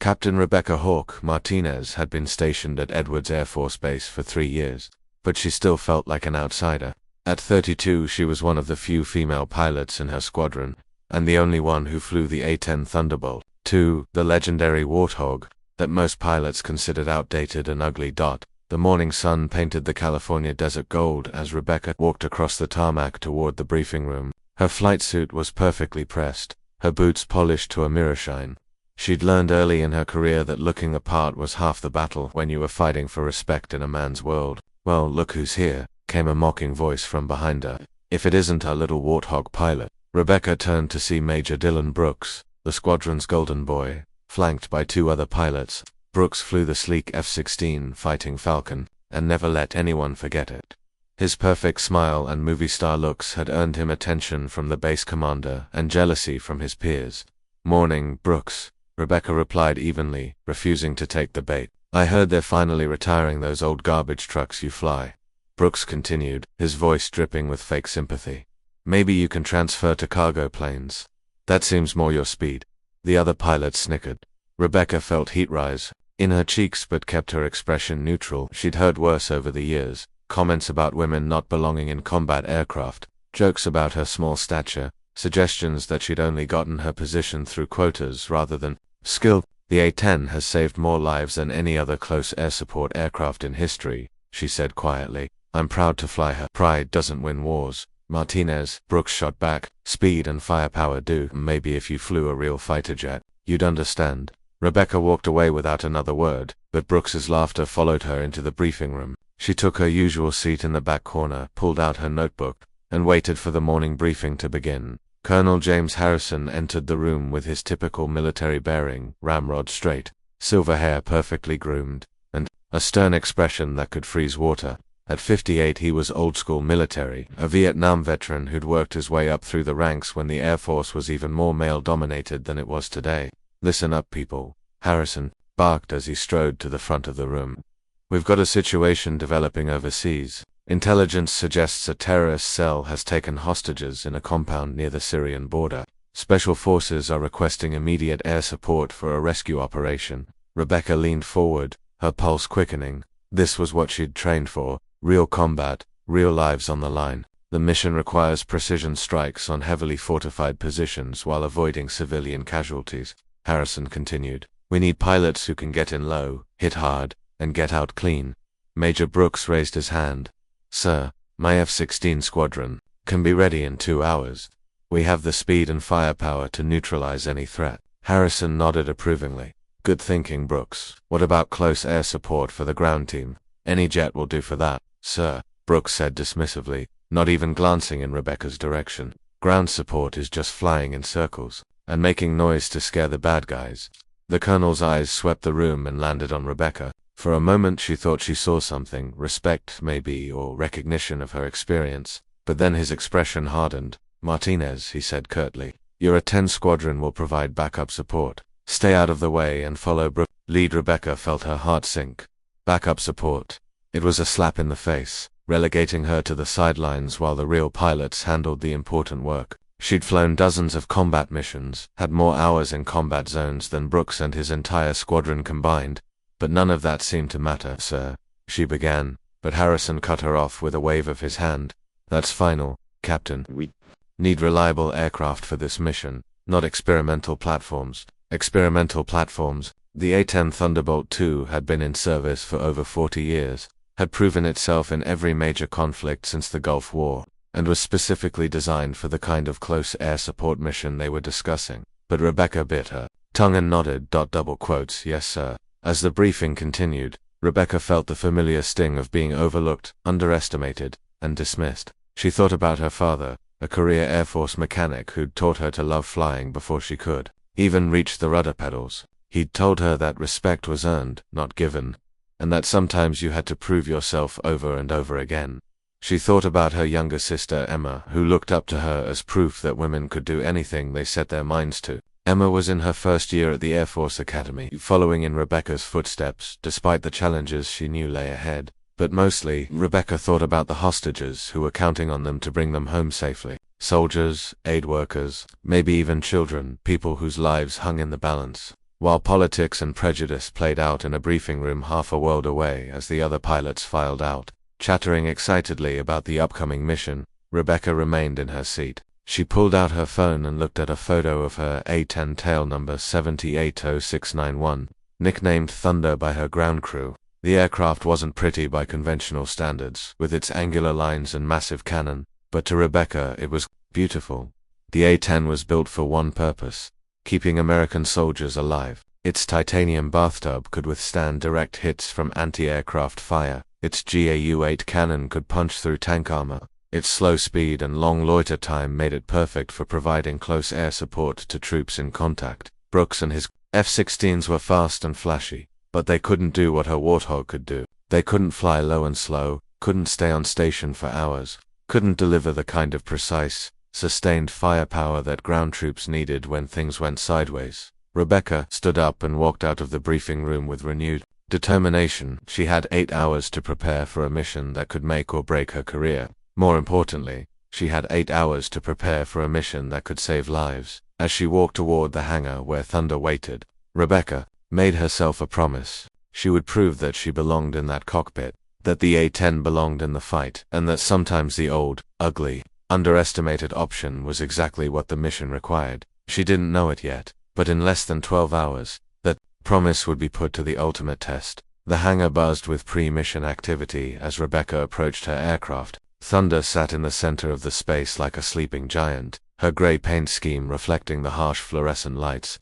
Captain Rebecca Hawke Martinez had been stationed at Edwards Air Force Base for 3 years, but she still felt like an outsider. At 32, she was one of the few female pilots in her squadron, and the only one who flew the A-10 Thunderbolt, the legendary Warthog, that most pilots considered outdated and ugly. The morning sun painted the California desert gold as Rebecca walked across the tarmac toward the briefing room. Her flight suit was perfectly pressed, her boots polished to a mirror shine. She'd learned early in her career that looking the part was half the battle when you were fighting for respect in a man's world. "Well, look who's here," came a mocking voice from behind her. "If it isn't our little Warthog pilot." Rebecca turned to see Major Dylan Brooks, the squadron's golden boy, flanked by 2 other pilots. Brooks flew the sleek F-16 Fighting Falcon, and never let anyone forget it. His perfect smile and movie star looks had earned him attention from the base commander and jealousy from his peers. "Morning, Brooks," Rebecca replied evenly, refusing to take the bait. "I heard they're finally retiring those old garbage trucks you fly." Brooks continued, his voice dripping with fake sympathy. "Maybe you can transfer to cargo planes. That seems more your speed." The other pilots snickered. Rebecca felt heat rise in her cheeks but kept her expression neutral. She'd heard worse over the years, comments about women not belonging in combat aircraft, jokes about her small stature, suggestions that she'd only gotten her position through quotas rather than skill. "The A-10 has saved more lives than any other close air support aircraft in history," she said quietly. "I'm proud to fly her. Pride doesn't win wars, Martinez," Brooks shot back. "Speed and firepower do. Maybe if you flew a real fighter jet, you'd understand." Rebecca walked away without another word, but Brooks's laughter followed her into the briefing room. She took her usual seat in the back corner, pulled out her notebook, and waited for the morning briefing to begin. Colonel James Harrison entered the room with his typical military bearing, ramrod straight, silver hair perfectly groomed, and a stern expression that could freeze water. At 58 he was old-school military, a Vietnam veteran who'd worked his way up through the ranks when the Air Force was even more male-dominated than it was today. "Listen up, people," Harrison barked as he strode to the front of the room. "We've got a situation developing overseas. Intelligence suggests a terrorist cell has taken hostages in a compound near the Syrian border. Special forces are requesting immediate air support for a rescue operation." Rebecca leaned forward, her pulse quickening. This was what she'd trained for, real combat, real lives on the line. "The mission requires precision strikes on heavily fortified positions while avoiding civilian casualties," Harrison continued. "We need pilots who can get in low, hit hard, and get out clean." Major Brooks raised his hand. "Sir, my F-16 squadron can be ready in 2 hours. We have the speed and firepower to neutralize any threat." Harrison nodded approvingly. "Good thinking, Brooks. What about close air support for the ground team?" "Any jet will do for that, sir," Brooks said dismissively, not even glancing in Rebecca's direction. "Ground support is just flying in circles and making noise to scare the bad guys." The colonel's eyes swept the room and landed on Rebecca. For a moment she thought she saw something, respect maybe, or recognition of her experience, but then his expression hardened. "Martinez," he said curtly, "your A-10 squadron will provide backup support. Stay out of the way and follow Brooks' lead." Rebecca felt her heart sink. Backup support. It was a slap in the face, relegating her to the sidelines while the real pilots handled the important work. She'd flown dozens of combat missions, had more hours in combat zones than Brooks and his entire squadron combined, but none of that seemed to matter. "Sir," she began, but Harrison cut her off with a wave of his hand. "That's final, Captain. We need reliable aircraft for this mission, not experimental platforms." Experimental platforms. The A-10 Thunderbolt II had been in service for over 40 years, had proven itself in every major conflict since the Gulf War, and was specifically designed for the kind of close air support mission they were discussing. But Rebecca bit her tongue and nodded, double quotes, "Yes, sir." As the briefing continued, Rebecca felt the familiar sting of being overlooked, underestimated, and dismissed. She thought about her father, a career Air Force mechanic who'd taught her to love flying before she could even reach the rudder pedals. He'd told her that respect was earned, not given, and that sometimes you had to prove yourself over and over again. She thought about her younger sister Emma, who looked up to her as proof that women could do anything they set their minds to. Emma was in her first year at the Air Force Academy, following in Rebecca's footsteps, despite the challenges she knew lay ahead. But mostly, Rebecca thought about the hostages who were counting on them to bring them home safely. Soldiers, aid workers, maybe even children, people whose lives hung in the balance. while politics and prejudice played out in a briefing room half a world away as the other pilots filed out, chattering excitedly about the upcoming mission. Rebecca remained in her seat. She pulled out her phone and looked at a photo of her A-10 tail number 780691, nicknamed Thunder by her ground crew. The aircraft wasn't pretty by conventional standards, with its angular lines and massive cannon, but to Rebecca it was beautiful. The A-10 was built for one purpose: keeping American soldiers alive. Its titanium bathtub could withstand direct hits from anti-aircraft fire. Its GAU-8 cannon could punch through tank armor. Its slow speed and long loiter time made it perfect for providing close air support to troops in contact. Brooks and his F-16s were fast and flashy, but they couldn't do what her Warthog could do. They couldn't fly low and slow, couldn't stay on station for hours, couldn't deliver the kind of precise, sustained firepower that ground troops needed when things went sideways. Rebecca stood up and walked out of the briefing room with renewed determination. She had 8 hours to prepare for a mission that could make or break her career. More importantly, she had 8 hours to prepare for a mission that could save lives. As she walked toward the hangar where Thunder waited, Rebecca made herself a promise. She would prove that she belonged in that cockpit, that the A-10 belonged in the fight, and that sometimes the old, ugly, underestimated option was exactly what the mission required. She didn't know it yet, but in less than 12 hours, that promise would be put to the ultimate test. The hangar buzzed with pre-mission activity as Rebecca approached her aircraft. Thunder sat in the center of the space like a sleeping giant, her gray paint scheme reflecting the harsh fluorescent lights.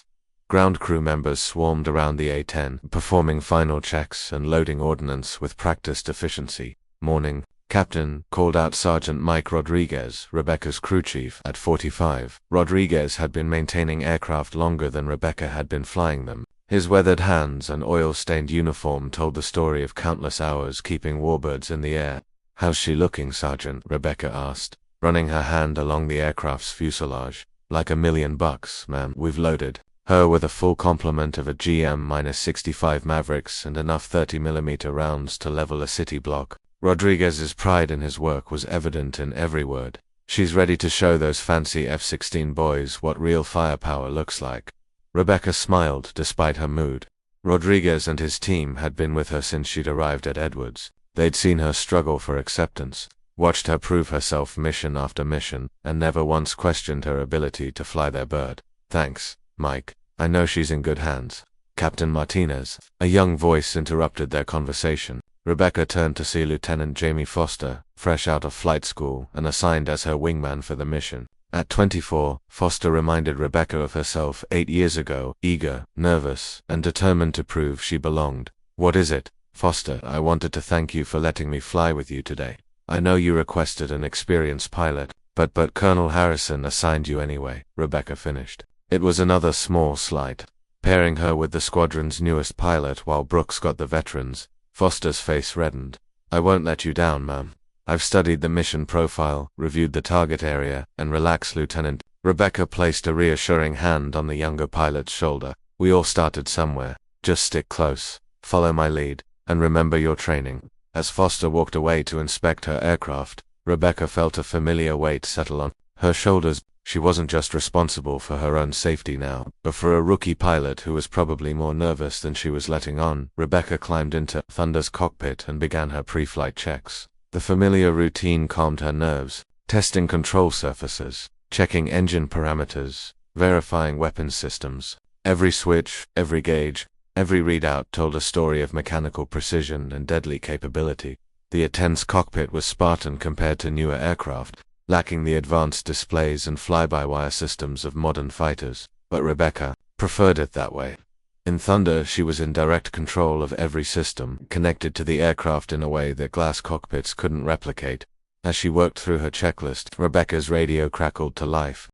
Ground crew members swarmed around the A-10, performing final checks and loading ordnance with practiced efficiency. "Morning, Captain," called out Sergeant Mike Rodriguez, Rebecca's crew chief, at 45. Rodriguez had been maintaining aircraft longer than Rebecca had been flying them. His weathered hands and oil-stained uniform told the story of countless hours keeping warbirds in the air. "How's she looking, Sergeant?" Rebecca asked, running her hand along the aircraft's fuselage. "Like $1 million, ma'am. We've loaded her with a full complement of a GM-65 Mavericks and enough 30mm rounds to level a city block." Rodriguez's pride in his work was evident in every word. "She's ready to show those fancy F-16 boys what real firepower looks like." Rebecca smiled despite her mood. Rodriguez and his team had been with her since she'd arrived at Edwards. They'd seen her struggle for acceptance, watched her prove herself mission after mission, and never once questioned her ability to fly their bird. "Thanks, Mike. I know she's in good hands." "Captain Martinez," a young voice interrupted their conversation. Rebecca turned to see Lieutenant Jamie Foster, fresh out of flight school and assigned as her wingman for the mission. At 24, Foster reminded Rebecca of herself 8 years ago, eager, nervous, and determined to prove she belonged. "What is it, Foster?" "I wanted to thank you for letting me fly with you today. I know you requested an experienced pilot, but Colonel Harrison assigned you anyway," Rebecca finished. It was another small slight, pairing her with the squadron's newest pilot while Brooks got the veterans. Foster's face reddened. "I won't let you down, ma'am. I've studied the mission profile, reviewed the target area, and relax, Lieutenant." Rebecca placed a reassuring hand on the younger pilot's shoulder. "We all started somewhere. Just stick close, follow my lead, and remember your training." As Foster walked away to inspect her aircraft, Rebecca felt a familiar weight settle on her shoulders. She wasn't just responsible for her own safety now, but for a rookie pilot who was probably more nervous than she was letting on. Rebecca climbed into Thunder's cockpit and began her pre-flight checks. The familiar routine calmed her nerves, testing control surfaces, checking engine parameters, verifying weapons systems. Every switch, every gauge, every readout told a story of mechanical precision and deadly capability. The A-10's cockpit was Spartan compared to newer aircraft, lacking the advanced displays and fly-by-wire systems of modern fighters, but Rebecca preferred it that way. In Thunder, she was in direct control of every system, connected to the aircraft in a way that glass cockpits couldn't replicate. As she worked through her checklist, Rebecca's radio crackled to life.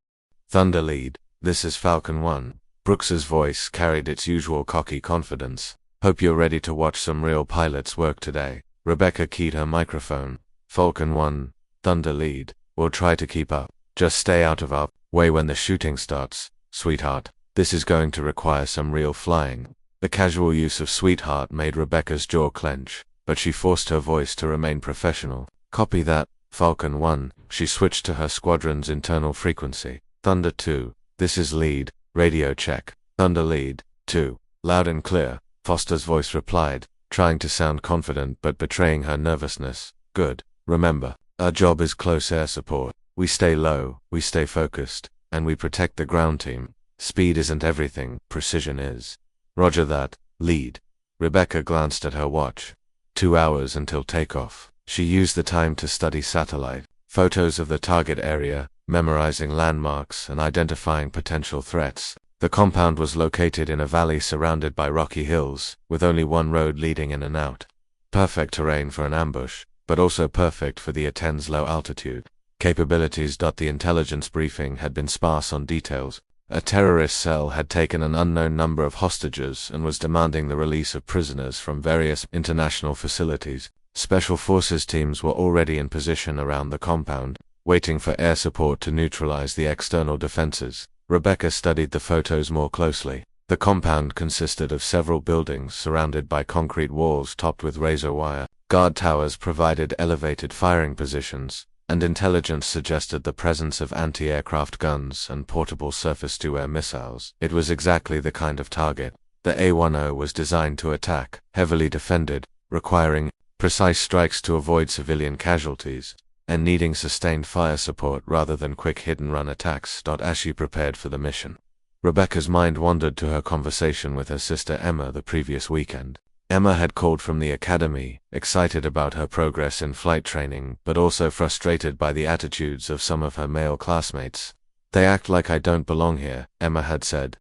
"Thunder lead, this is Falcon 1. Brooks's voice carried its usual cocky confidence. "Hope you're ready to watch some real pilots work today." Rebecca keyed her microphone. "Falcon 1, Thunder lead. We'll try to keep up. Just stay out of our way when the shooting starts, sweetheart. This is going to require some real flying." The casual use of sweetheart made Rebecca's jaw clench, but she forced her voice to remain professional. "Copy that, Falcon 1. She switched to her squadron's internal frequency. "Thunder 2, this is lead. Radio check. Thunder lead. 2. Loud and clear, Foster's voice replied, trying to sound confident but betraying her nervousness. Good. Remember, our job is close air support. We stay low, we stay focused, and we protect the ground team. Speed isn't everything, precision is. Roger that. Lead. Rebecca glanced at her watch. 2 hours until takeoff. She used the time to study satellite photos of the target area, memorizing landmarks and identifying potential threats. The compound was located in a valley surrounded by rocky hills, with only one road leading in and out. Perfect terrain for an ambush, but also perfect for the A-10's low altitude capabilities. The intelligence briefing had been sparse on details. A terrorist cell had taken an unknown number of hostages and was demanding the release of prisoners from various international facilities. Special forces teams were already in position around the compound, waiting for air support to neutralize the external defenses. Rebecca studied the photos more closely. The compound consisted of several buildings surrounded by concrete walls topped with razor wire. Guard towers provided elevated firing positions, and intelligence suggested the presence of anti-aircraft guns and portable surface-to-air missiles. It was exactly the kind of target. The A-10 was designed to attack, heavily defended, requiring precise strikes to avoid civilian casualties, and needing sustained fire support rather than quick hit-and-run attacks. As she prepared for the mission, Rebecca's mind wandered to her conversation with her sister Emma the previous weekend. Emma had called from the academy, excited about her progress in flight training, but also frustrated by the attitudes of some of her male classmates. "They act like I don't belong here," Emma had said.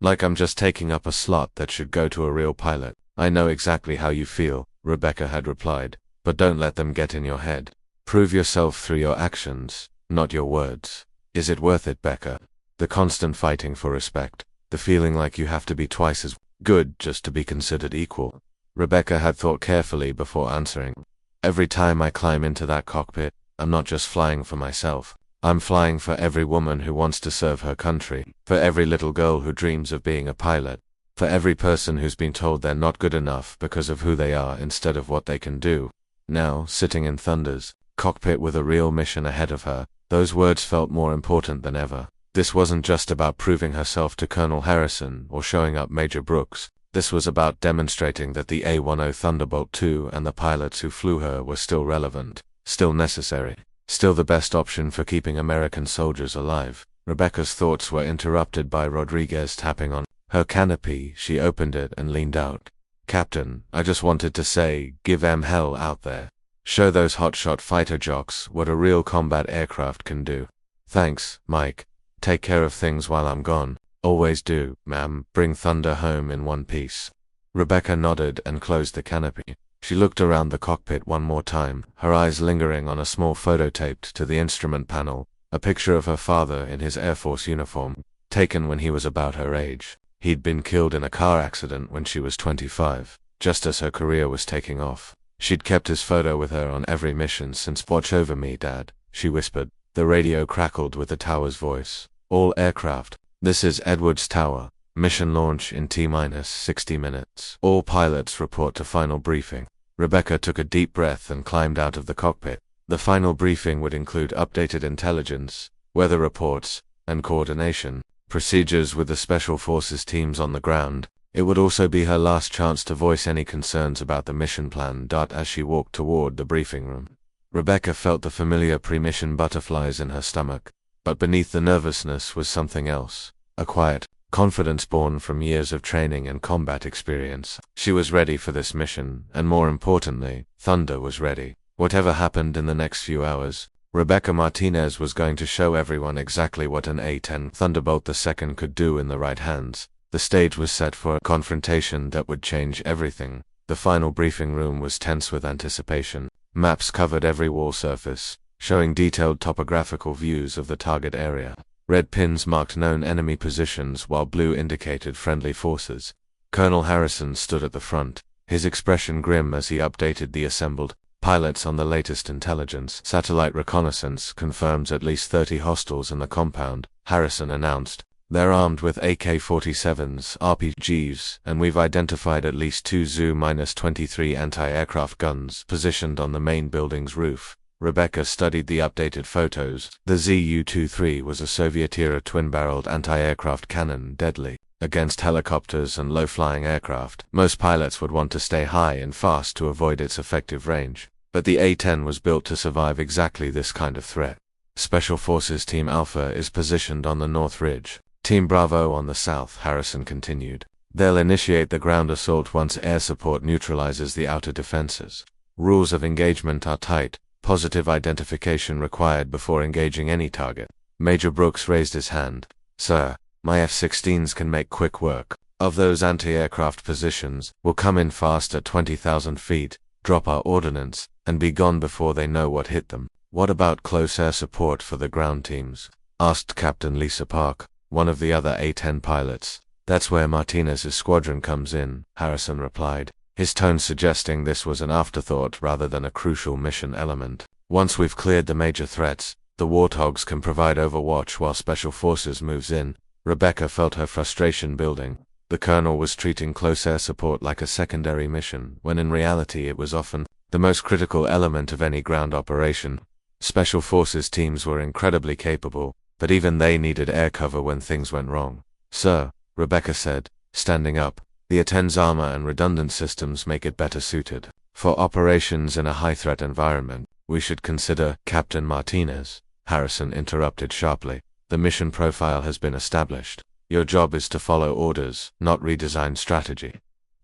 "Like I'm just taking up a slot that should go to a real pilot." "I know exactly how you feel," Rebecca had replied, "but don't let them get in your head. Prove yourself through your actions, not your words. Is it worth it, Becca? The constant fighting for respect, the feeling like you have to be twice as good just to be considered equal." Rebecca had thought carefully before answering. "Every time I climb into that cockpit, I'm not just flying for myself. I'm flying for every woman who wants to serve her country, for every little girl who dreams of being a pilot, for every person who's been told they're not good enough because of who they are instead of what they can do." Now, sitting in Thunder's cockpit with a real mission ahead of her, those words felt more important than ever. This wasn't just about proving herself to Colonel Harrison or showing up Major Brooks. This was about demonstrating that the A-10 Thunderbolt II and the pilots who flew her were still relevant, still necessary, still the best option for keeping American soldiers alive. Rebecca's thoughts were interrupted by Rodriguez tapping on her canopy. She opened it and leaned out. "Captain, I just wanted to say, give hell out there. Show those hotshot fighter jocks what a real combat aircraft can do." "Thanks, Mike. Take care of things while I'm gone." "Always do, ma'am. Bring Thunder home in one piece." Rebecca nodded and closed the canopy. She looked around the cockpit one more time, her eyes lingering on a small photo taped to the instrument panel, a picture of her father in his Air Force uniform, taken when he was about her age. He'd been killed in a car accident when she was 25, just as her career was taking off. She'd kept his photo with her on every mission since. "Watch over me, Dad," she whispered. The radio crackled with the tower's voice. "All aircraft. This is Edwards Tower. Mission launch in T-minus 60 minutes. All pilots report to final briefing." Rebecca took a deep breath and climbed out of the cockpit. The final briefing would include updated intelligence, weather reports, and coordination procedures with the special forces teams on the ground. It would also be her last chance to voice any concerns about the mission plan. As she walked toward the briefing room, Rebecca felt the familiar pre-mission butterflies in her stomach, but beneath the nervousness was something else. A quiet confidence born from years of training and combat experience. She was ready for this mission, and more importantly, Thunder was ready. Whatever happened in the next few hours, Rebecca Martinez was going to show everyone exactly what an A-10 Thunderbolt II could do in the right hands. The stage was set for a confrontation that would change everything. The final briefing room was tense with anticipation. Maps covered every wall surface, showing detailed topographical views of the target area. Red pins marked known enemy positions while blue indicated friendly forces. Colonel Harrison stood at the front, his expression grim as he updated the assembled pilots on the latest intelligence. "Satellite reconnaissance confirms at least 30 hostiles in the compound," Harrison announced. "They're armed with AK-47s, RPGs, and we've identified at least 2 Zu-23 anti-aircraft guns positioned on the main building's roof." Rebecca studied the updated photos. The Zu-23 was a Soviet-era twin-barreled anti-aircraft cannon, deadly against helicopters and low-flying aircraft. Most pilots would want to stay high and fast to avoid its effective range, but the A-10 was built to survive exactly this kind of threat. Special Forces Team Alpha is positioned on the North Ridge. Team Bravo on the south, Harrison continued. They'll initiate the ground assault once air support neutralizes the outer defenses. Rules of engagement are tight. Positive identification required before engaging any target. Major Brooks raised his hand. Sir, my F-16s can make quick work of those anti-aircraft positions. We'll come in fast at 20,000 feet, drop our ordnance, and be gone before they know what hit them. What about close air support for the ground teams? Asked Captain Lisa Park, one of the other A-10 pilots. That's where Martinez's squadron comes in, Harrison replied, his tone suggesting this was an afterthought rather than a crucial mission element. Once we've cleared the major threats, the Warthogs can provide overwatch while Special Forces moves in. Rebecca felt her frustration building. The colonel was treating close air support like a secondary mission, when in reality it was often the most critical element of any ground operation. Special Forces teams were incredibly capable, but even they needed air cover when things went wrong. Sir, Rebecca said, standing up, the A-10's armor and redundant systems make it better suited for operations in a high-threat environment. We should consider Captain Martinez. Harrison interrupted sharply. The mission profile has been established. Your job is to follow orders, not redesign strategy.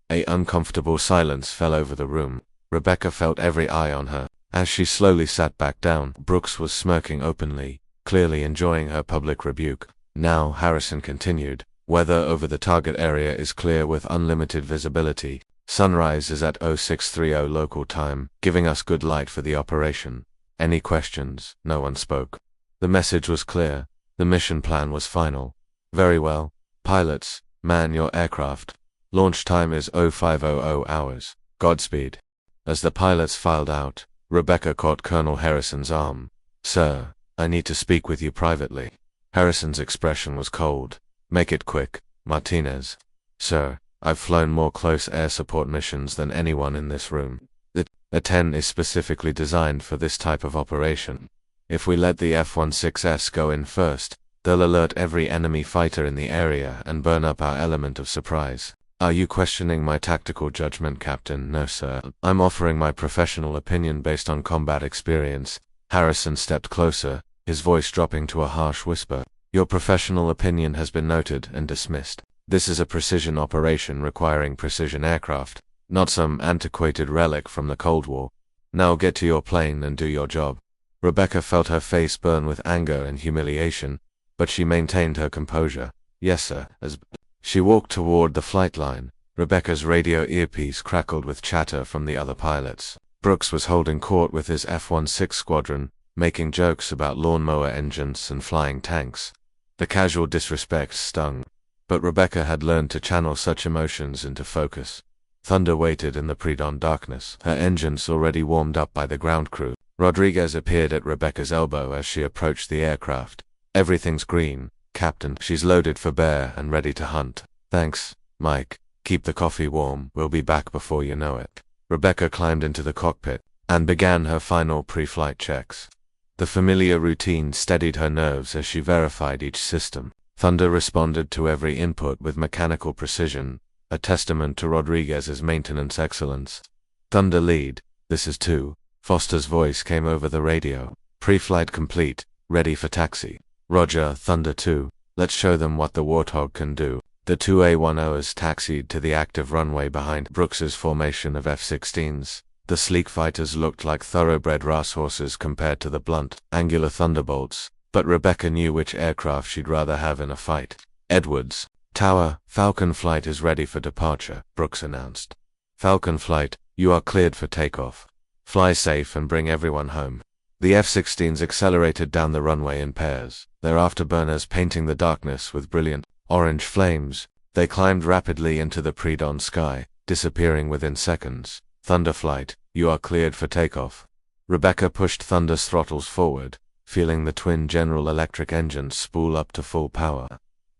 An uncomfortable silence fell over the room. Rebecca felt every eye on her. As she slowly sat back down, Brooks was smirking openly, clearly enjoying her public rebuke. Now, Harrison continued, weather over the target area is clear with unlimited visibility. Sunrise is at 0630 local time, giving us good light for the operation. Any questions? No one spoke. The message was clear. The mission plan was final. Very well. Pilots, man your aircraft. Launch time is 0500 hours. Godspeed. As the pilots filed out, Rebecca caught Colonel Harrison's arm. Sir, I need to speak with you privately. Harrison's expression was cold. Make it quick, Martinez. Sir, I've flown more close air support missions than anyone in this room. The A-10 is specifically designed for this type of operation. If we let the F-16S go in first, they'll alert every enemy fighter in the area and burn up our element of surprise. Are you questioning my tactical judgment, Captain? No, sir. I'm offering my professional opinion based on combat experience. Harrison stepped closer, his voice dropping to a harsh whisper. Your professional opinion has been noted and dismissed. This is a precision operation requiring precision aircraft, not some antiquated relic from the Cold War. Now get to your plane and do your job. Rebecca felt her face burn with anger and humiliation, but she maintained her composure. Yes, sir. As she walked toward the flight line, Rebecca's radio earpiece crackled with chatter from the other pilots. Brooks was holding court with his F-16 squadron, making jokes about lawnmower engines and flying tanks. The casual disrespect stung, but Rebecca had learned to channel such emotions into focus. Thunder waited in the pre-dawn darkness, her engines already warmed up by the ground crew. Rodriguez appeared at Rebecca's elbow as she approached the aircraft. Everything's green, Captain. She's loaded for bear and ready to hunt. Thanks, Mike. Keep the coffee warm. We'll be back before you know it. Rebecca climbed into the cockpit and began her final pre-flight checks. The familiar routine steadied her nerves as she verified each system. Thunder responded to every input with mechanical precision, a testament to Rodriguez's maintenance excellence. Thunder lead, this is 2. Foster's voice came over the radio. Pre-flight complete, ready for taxi. Roger, Thunder 2. Let's show them what the Warthog can do. The two A-10s taxied to the active runway behind Brooks's formation of F-16s. The sleek fighters looked like thoroughbred racehorses compared to the blunt, angular Thunderbolts, but Rebecca knew which aircraft she'd rather have in a fight. Edwards. Tower, Falcon Flight is ready for departure, Brooks announced. Falcon Flight, you are cleared for takeoff. Fly safe and bring everyone home. The F-16s accelerated down the runway in pairs, their afterburners painting the darkness with brilliant, orange flames. They climbed rapidly into the pre-dawn sky, disappearing within seconds. Thunder Flight, you are cleared for takeoff. Rebecca pushed Thunder's throttles forward, feeling the twin General Electric engines spool up to full power.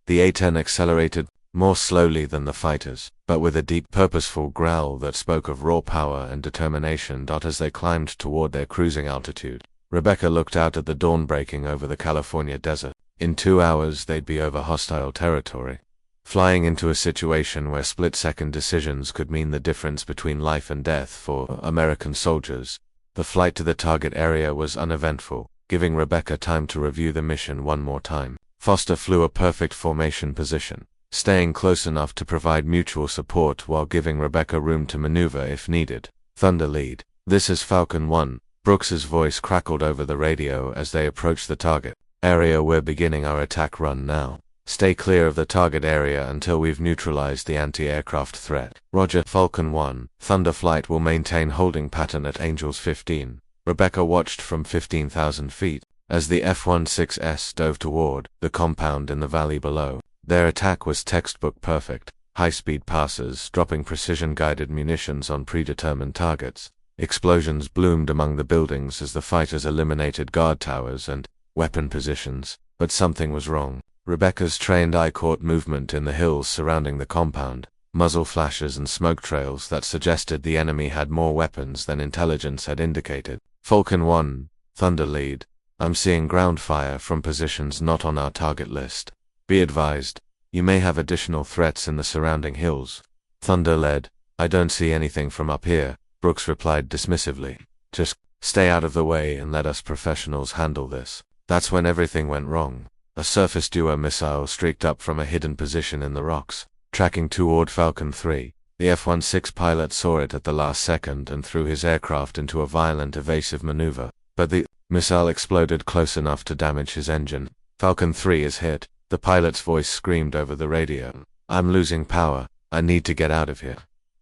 The A-10 accelerated, more slowly than the fighters, but with a deep purposeful growl that spoke of raw power and determination. As they climbed toward their cruising altitude, Rebecca looked out at the dawn breaking over the California desert. In 2 hours, they'd be over hostile territory. Flying into a situation where split-second decisions could mean the difference between life and death for American soldiers. The flight to the target area was uneventful, giving Rebecca time to review the mission one more time. Foster flew a perfect formation position, staying close enough to provide mutual support while giving Rebecca room to maneuver if needed. Thunder lead. This is Falcon 1. Brooks's voice crackled over the radio as they approached the target area. We're beginning our attack run now. Stay clear of the target area until we've neutralized the anti-aircraft threat. Roger. Falcon 1. Thunder flight will maintain holding pattern at Angels 15. Rebecca watched from 15,000 feet as the F-16S dove toward the compound in the valley below. Their attack was textbook perfect. High-speed passes, dropping precision-guided munitions on predetermined targets. Explosions bloomed among the buildings as the fighters eliminated guard towers and weapon positions. But something was wrong. Rebecca's trained eye caught movement in the hills surrounding the compound, muzzle flashes and smoke trails that suggested the enemy had more weapons than intelligence had indicated. Falcon 1, Thunder lead. I'm seeing ground fire from positions not on our target list. Be advised, you may have additional threats in the surrounding hills. Thunder led. I don't see anything from up here, Brooks replied dismissively. Just stay out of the way and let us professionals handle this. That's when everything went wrong. A surface-duer missile streaked up from a hidden position in the rocks, tracking toward Falcon 3. The F-16 pilot saw it at the last second and threw his aircraft into a violent evasive maneuver, but the missile exploded close enough to damage his engine. Falcon 3 is hit, the pilot's voice screamed over the radio. I'm losing power, I need to get out of here.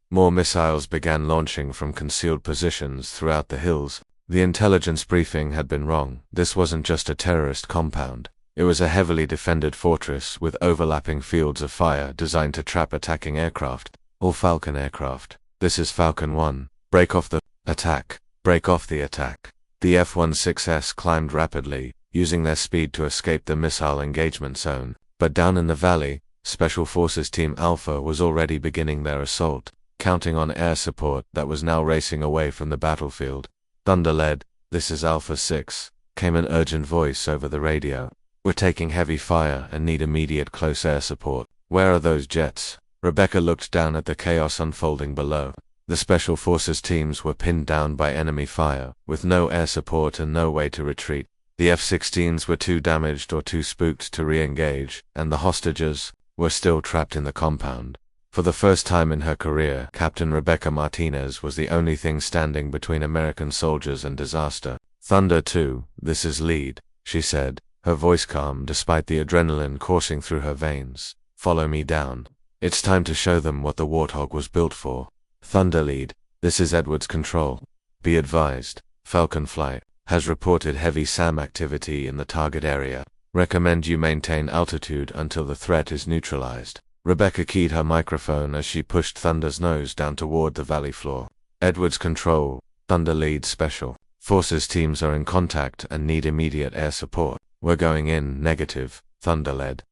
More missiles began launching from concealed positions throughout the hills. The intelligence briefing had been wrong. This wasn't just a terrorist compound. It was a heavily defended fortress with overlapping fields of fire designed to trap attacking aircraft. All Falcon aircraft. This is Falcon 1. Break off the attack. Break off the attack. The F-16S climbed rapidly, using their speed to escape the missile engagement zone. But down in the valley, Special Forces Team Alpha was already beginning their assault, counting on air support that was now racing away from the battlefield. Thunder led. This is Alpha 6, came an urgent voice over the radio. We're taking heavy fire and need immediate close air support. Where are those jets? Rebecca looked down at the chaos unfolding below. The Special Forces teams were pinned down by enemy fire, with no air support and no way to retreat. The F-16s were too damaged or too spooked to re-engage, and the hostages were still trapped in the compound. For the first time in her career, Captain Rebecca Martinez was the only thing standing between American soldiers and disaster. Thunder 2, this is lead, she said, her voice calm despite the adrenaline coursing through her veins. Follow me down. It's time to show them what the Warthog was built for. Thunder lead, this is Edwards Control. Be advised, Falcon Flight has reported heavy SAM activity in the target area. Recommend you maintain altitude until the threat is neutralized. Rebecca keyed her microphone as she pushed Thunder's nose down toward the valley floor. Edwards Control, Thunder lead Special Forces teams are in contact and need immediate air support. We're going in, negative, Thunder led.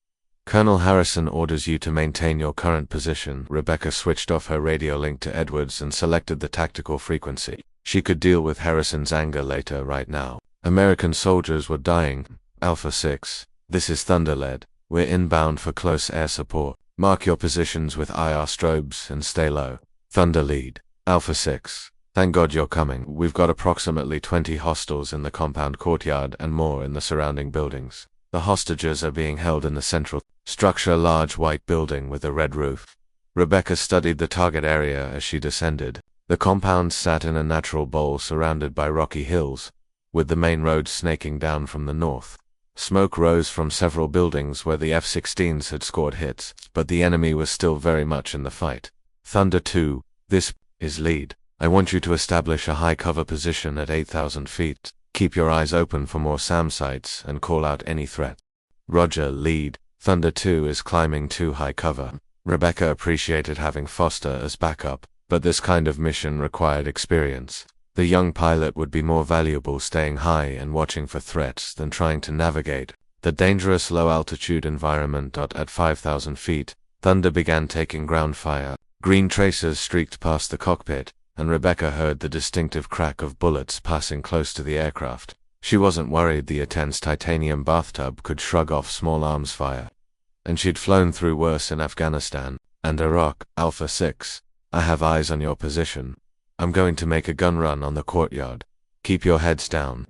Colonel Harrison orders you to maintain your current position. Rebecca switched off her radio link to Edwards and selected the tactical frequency. She could deal with Harrison's anger later. Right now, American soldiers were dying. Alpha 6, this is Thunder led. We're inbound for close air support. Mark your positions with IR strobes and stay low. Thunder lead. Alpha 6, thank God you're coming. We've got approximately 20 hostiles in the compound courtyard and more in the surrounding buildings. The hostages are being held in the central structure, a large white building with a red roof. Rebecca studied the target area as she descended. The compound sat in a natural bowl surrounded by rocky hills, with the main road snaking down from the north. Smoke rose from several buildings where the F-16s had scored hits, but the enemy was still very much in the fight. Thunder 2, this is lead. I want you to establish a high cover position at 8,000 feet. Keep your eyes open for more SAM sites and call out any threat. Roger, lead. Thunder 2 is climbing to high cover. Rebecca appreciated having Foster as backup, but this kind of mission required experience. The young pilot would be more valuable staying high and watching for threats than trying to navigate the dangerous low-altitude environment. At 5,000 feet, Thunder began taking ground fire. Green tracers streaked past the cockpit, and Rebecca heard the distinctive crack of bullets passing close to the aircraft. She wasn't worried the A-10's titanium bathtub could shrug off small arms fire. And she'd flown through worse in Afghanistan and Iraq. Alpha 6, I have eyes on your position. I'm going to make a gun run on the courtyard. Keep your heads down.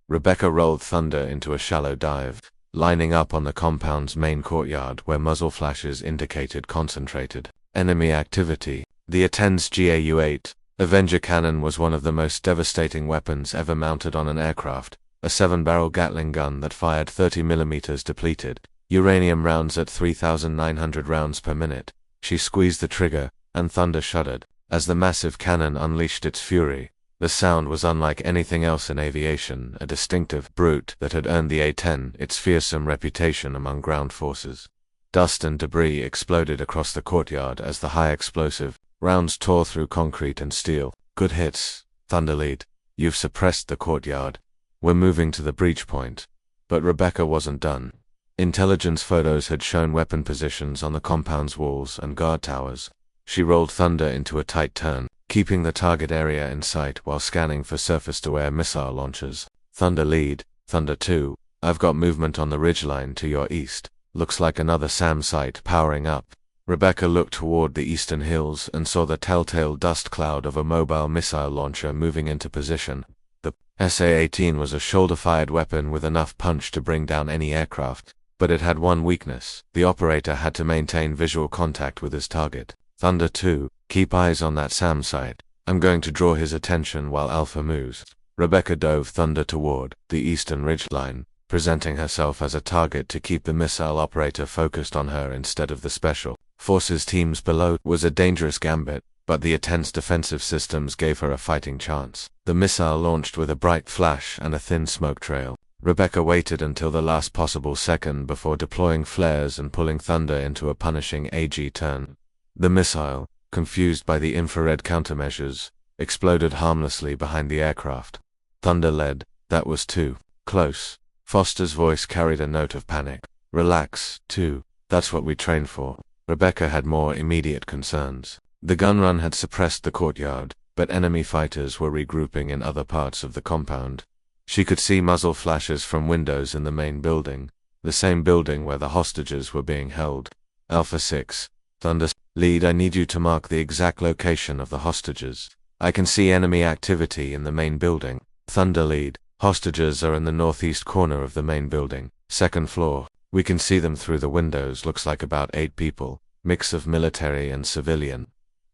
Rebecca rolled Thunder into a shallow dive, lining up on the compound's main courtyard where muzzle flashes indicated concentrated enemy activity. The A-10's GAU-8 Avenger cannon was one of the most devastating weapons ever mounted on an aircraft, a 7-barrel Gatling gun that fired 30mm depleted uranium rounds at 3,900 rounds per minute. She squeezed the trigger, and Thunder shuddered as the massive cannon unleashed its fury. The sound was unlike anything else in aviation, a distinctive brute that had earned the A-10 its fearsome reputation among ground forces. Dust and debris exploded across the courtyard as the high-explosive rounds tore through concrete and steel. Good hits, Thunderlead. You've suppressed the courtyard. We're moving to the breach point. But Rebecca wasn't done. Intelligence photos had shown weapon positions on the compound's walls and guard towers. She rolled Thunder into a tight turn, keeping the target area in sight while scanning for surface-to-air missile launchers. Thunder Lead, Thunder 2, I've got movement on the ridgeline to your east. Looks like another SAM site powering up. Rebecca looked toward the eastern hills and saw the telltale dust cloud of a mobile missile launcher moving into position. The SA-18 was a shoulder-fired weapon with enough punch to bring down any aircraft, but it had one weakness. The operator had to maintain visual contact with his target. Thunder 2, keep eyes on that SAM site. I'm going to draw his attention while Alpha moves. Rebecca dove Thunder toward the eastern ridgeline, presenting herself as a target to keep the missile operator focused on her instead of the special forces teams below. Was a dangerous gambit, but the A-10's defensive systems gave her a fighting chance. The missile launched with a bright flash and a thin smoke trail. Rebecca waited until the last possible second before deploying flares and pulling Thunder into a punishing AG turn. The missile, confused by the infrared countermeasures, exploded harmlessly behind the aircraft. Thunder led. That was too close. Foster's voice carried a note of panic. Relax, too. That's what we trained for. Rebecca had more immediate concerns. The gun run had suppressed the courtyard, but enemy fighters were regrouping in other parts of the compound. She could see muzzle flashes from windows in the main building, the same building where the hostages were being held. Alpha 6, Thunder Lead, I need you to mark the exact location of the hostages. I can see enemy activity in the main building. Thunder Lead, hostages are in the northeast corner of the main building, second floor. We can see them through the windows. Looks like about 8 people, mix of military and civilian.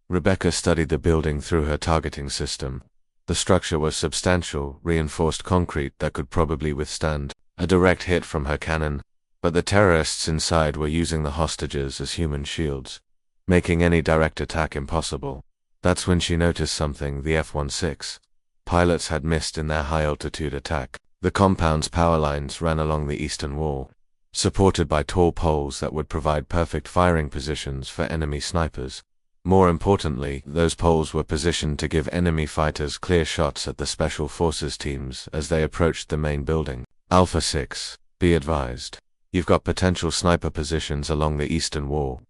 Rebecca studied the building through her targeting system. The structure was substantial, reinforced concrete that could probably withstand a direct hit from her cannon, but the terrorists inside were using the hostages as human shields, making any direct attack impossible. That's when she noticed something. The F-16 pilots had missed in their high-altitude attack. The compound's power lines ran along the eastern wall, supported by tall poles that would provide perfect firing positions for enemy snipers. More importantly, those poles were positioned to give enemy fighters clear shots at the Special Forces teams as they approached the main building. Alpha 6, be advised. You've got potential sniper positions along the eastern wall.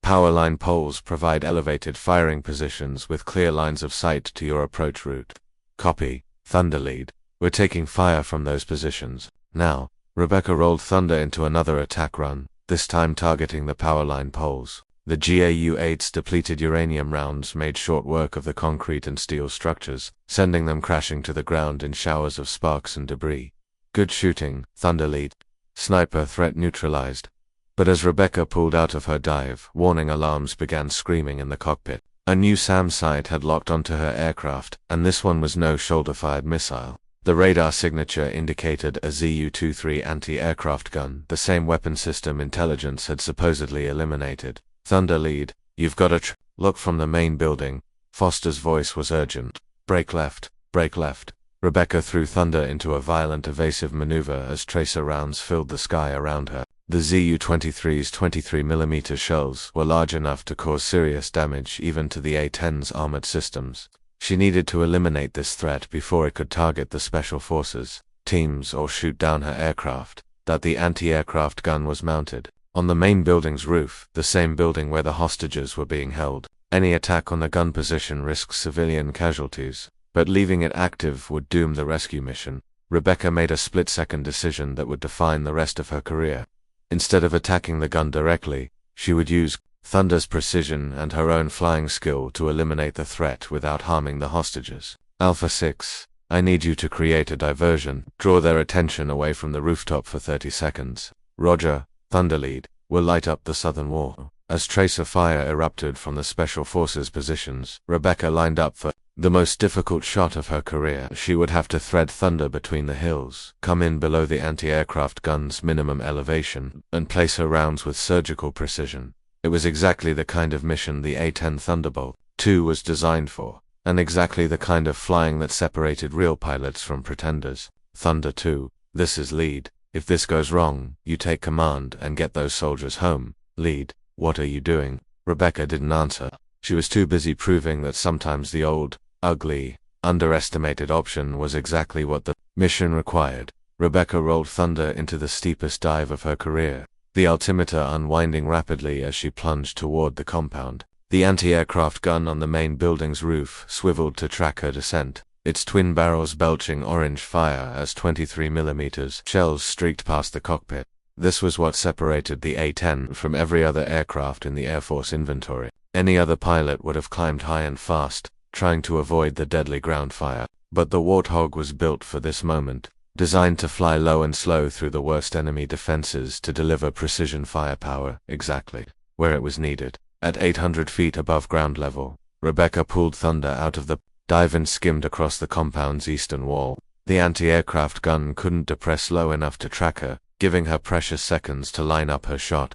Power line poles provide elevated firing positions with clear lines of sight to your approach route. Copy, Thunder Lead. We're taking fire from those positions. Now, Rebecca rolled Thunder into another attack run, this time targeting the power line poles. The GAU-8's depleted uranium rounds made short work of the concrete and steel structures, sending them crashing to the ground in showers of sparks and debris. Good shooting, Thunder Lead. Sniper threat neutralized. But as Rebecca pulled out of her dive, warning alarms began screaming in the cockpit. A new SAM site had locked onto her aircraft, and this one was no shoulder-fired missile. The radar signature indicated a ZU-23 anti-aircraft gun, the same weapon system intelligence had supposedly eliminated. Thunder Lead, you've got to look from the main building. Foster's voice was urgent. Break left, break left. Rebecca threw Thunder into a violent evasive maneuver as tracer rounds filled the sky around her. The ZU-23's 23mm shells were large enough to cause serious damage even to the A-10's armored systems. She needed to eliminate this threat before it could target the Special Forces teams or shoot down her aircraft. That the anti-aircraft gun was mounted on the main building's roof, the same building where the hostages were being held. Any attack on the gun position risks civilian casualties, but leaving it active would doom the rescue mission. Rebecca made a split-second decision that would define the rest of her career. Instead of attacking the gun directly, she would use Thunder's precision and her own flying skill to eliminate the threat without harming the hostages. Alpha 6, I need you to create a diversion, draw their attention away from the rooftop for 30 seconds. Roger, Thunder lead, will light up the southern wall. As trace of fire erupted from the Special Forces positions, Rebecca lined up for the most difficult shot of her career. She would have to thread Thunder between the hills, come in below the anti-aircraft gun's minimum elevation, and place her rounds with surgical precision. It was exactly the kind of mission the A-10 Thunderbolt 2 was designed for, and exactly the kind of flying that separated real pilots from pretenders. Thunder 2, this is lead. If this goes wrong, you take command and get those soldiers home. Lead, what are you doing? Rebecca didn't answer. She was too busy proving that sometimes the old, ugly, underestimated option was exactly what the mission required. Rebecca rolled Thunder into the steepest dive of her career, the altimeter unwinding rapidly as she plunged toward the compound. The anti-aircraft gun on the main building's roof swiveled to track her descent, its twin barrels belching orange fire as 23mm shells streaked past the cockpit. This was what separated the A-10 from every other aircraft in the Air Force inventory. Any other pilot would have climbed high and fast, trying to avoid the deadly ground fire. But the Warthog was built for this moment, designed to fly low and slow through the worst enemy defenses to deliver precision firepower exactly where it was needed. At 800 feet above ground level, Rebecca pulled Thunder out of the dive and skimmed across the compound's eastern wall. The anti-aircraft gun couldn't depress low enough to track her, giving her precious seconds to line up her shot.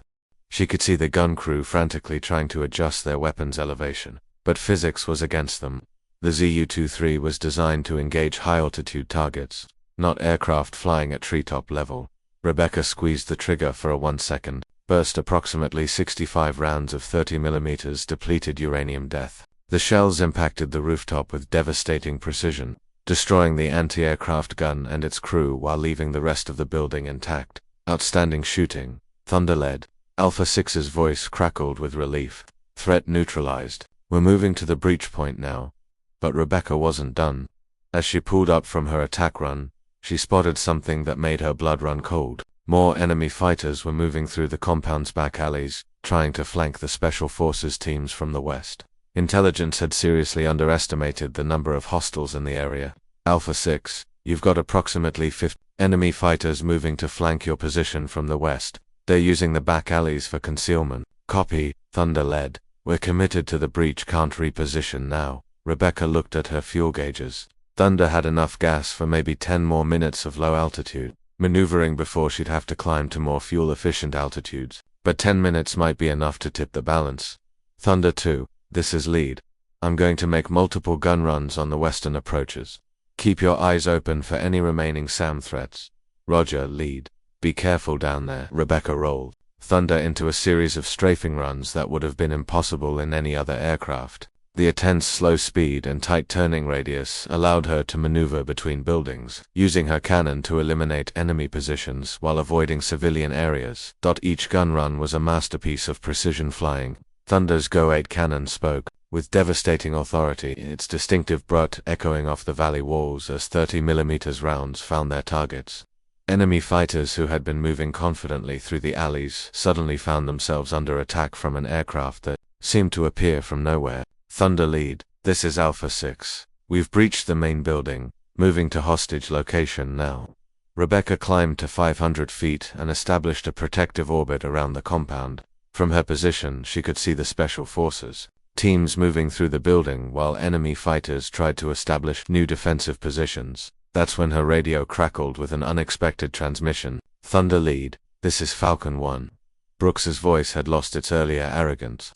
She could see the gun crew frantically trying to adjust their weapons elevation, but physics was against them. The ZU-23 was designed to engage high-altitude targets, not aircraft flying at treetop level. Rebecca squeezed the trigger for a 1-second, burst approximately 65 rounds of 30mm depleted uranium death. The shells impacted the rooftop with devastating precision, destroying the anti-aircraft gun and its crew while leaving the rest of the building intact. Outstanding shooting, Thunder led. Alpha 6's voice crackled with relief. Threat neutralized. We're moving to the breach point now. But Rebecca wasn't done. As she pulled up from her attack run, she spotted something that made her blood run cold. More enemy fighters were moving through the compound's back alleys, trying to flank the Special Forces teams from the west. Intelligence had seriously underestimated the number of hostiles in the area. Alpha 6, you've got approximately 50 enemy fighters moving to flank your position from the west. They're using the back alleys for concealment. Copy, Thunder led. We're committed to the breach, can't reposition now. Rebecca looked at her fuel gauges. Thunder had enough gas for maybe 10 more minutes of low altitude maneuvering before she'd have to climb to more fuel-efficient altitudes. But 10 minutes might be enough to tip the balance. Thunder 2, this is lead. I'm going to make multiple gun runs on the western approaches. Keep your eyes open for any remaining SAM threats. Roger, lead. Be careful down there. Rebecca rolled Thunder into a series of strafing runs that would have been impossible in any other aircraft. The A-10's slow speed and tight turning radius allowed her to maneuver between buildings, using her cannon to eliminate enemy positions while avoiding civilian areas. Each gun run was a masterpiece of precision flying. Thunder's Go-8 cannon spoke, with devastating authority, its distinctive brut echoing off the valley walls as 30mm rounds found their targets. Enemy fighters who had been moving confidently through the alleys suddenly found themselves under attack from an aircraft that seemed to appear from nowhere. Thunder lead, this is Alpha 6. We've breached the main building, moving to hostage location now. Rebecca climbed to 500 feet and established a protective orbit around the compound. From her position, she could see the Special Forces teams moving through the building while enemy fighters tried to establish new defensive positions. That's when her radio crackled with an unexpected transmission. Thunder lead, this is Falcon 1. Brooks's voice had lost its earlier arrogance.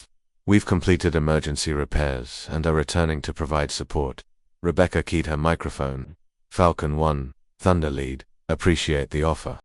We've completed emergency repairs and are returning to provide support. Rebecca keyed her microphone. Falcon 1, Thunder lead, appreciate the offer.